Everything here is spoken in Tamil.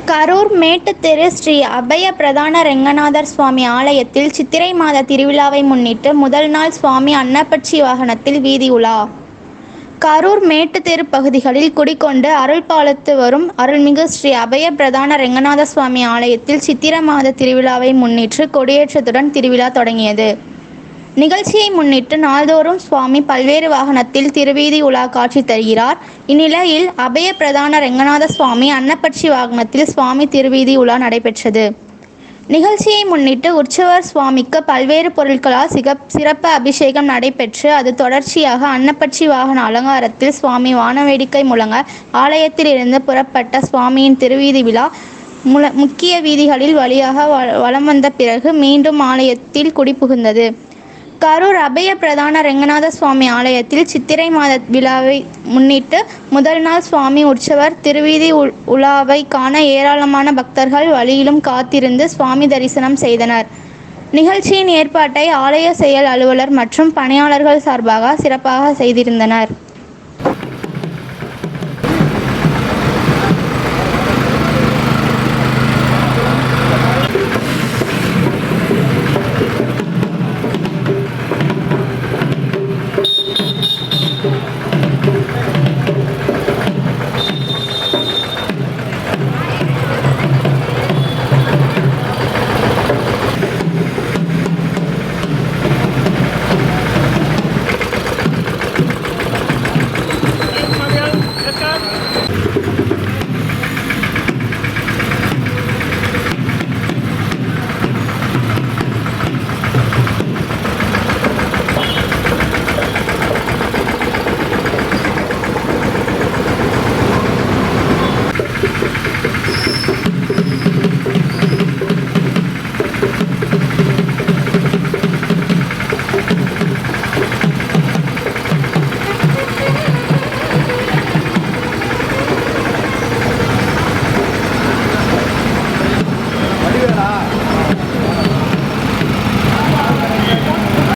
கரூர் மேட்டுத்தெரு ஸ்ரீ அபய பிரதான ரெங்கநாதர் சுவாமி ஆலயத்தில் சித்திரை மாத திருவிழாவை முன்னிட்டு முதல் நாள் சுவாமி அன்னப்பட்சி வாகனத்தில் வீதி உலா. கரூர் மேட்டுத்தெரு பகுதிகளில் குடிகொண்டு அருள் பாலித்து வரும் அருள்மிகு ஸ்ரீ அபய பிரதான ரெங்கநாத சுவாமி ஆலயத்தில் சித்திரை மாத திருவிழாவை முன்னிட்டு கொடியேற்றத்துடன் திருவிழா தொடங்கியது. நிகழ்ச்சியை முன்னிட்டு நாள்தோறும் சுவாமி பல்வேறு வாகனத்தில் திருவீதி உலா காட்சி தருகிறார். இந்நிலையில் அபய பிரதான ரெங்கநாத சுவாமி அன்னப்பட்சி வாகனத்தில் சுவாமி திருவீதி உலா நடைபெற்றது. நிகழ்ச்சியை முன்னிட்டு உற்சவர் சுவாமிக்கு பல்வேறு பொருட்களால் சிறப்பு அபிஷேகம் நடைபெற்று அது தொடர்ச்சியாக அன்னப்பட்சி வாகன அலங்காரத்தில் சுவாமி வானவேடிக்கை முழங்க ஆலயத்தில் இருந்து புறப்பட்ட சுவாமியின் திருவீதி விழா முக்கிய வீதிகளில் வழியாக வலம் வந்த பிறகு மீண்டும் ஆலயத்தில் குடிபுகுந்தது. கரூர் அபய பிரதான ரெங்கநாத சுவாமி ஆலயத்தில் சித்திரை மாத விழாவை முன்னிட்டு முதல் நாள் சுவாமி உற்சவர் திருவீதி உலாவை காண ஏராளமான பக்தர்கள் வழியிலும் காத்திருந்து சுவாமி தரிசனம் செய்தனர். நிகழ்ச்சியின் ஏற்பாட்டை ஆலய செயல் அலுவலர் மற்றும் பணியாளர்கள் சார்பாக சிறப்பாக செய்திருந்தனர்.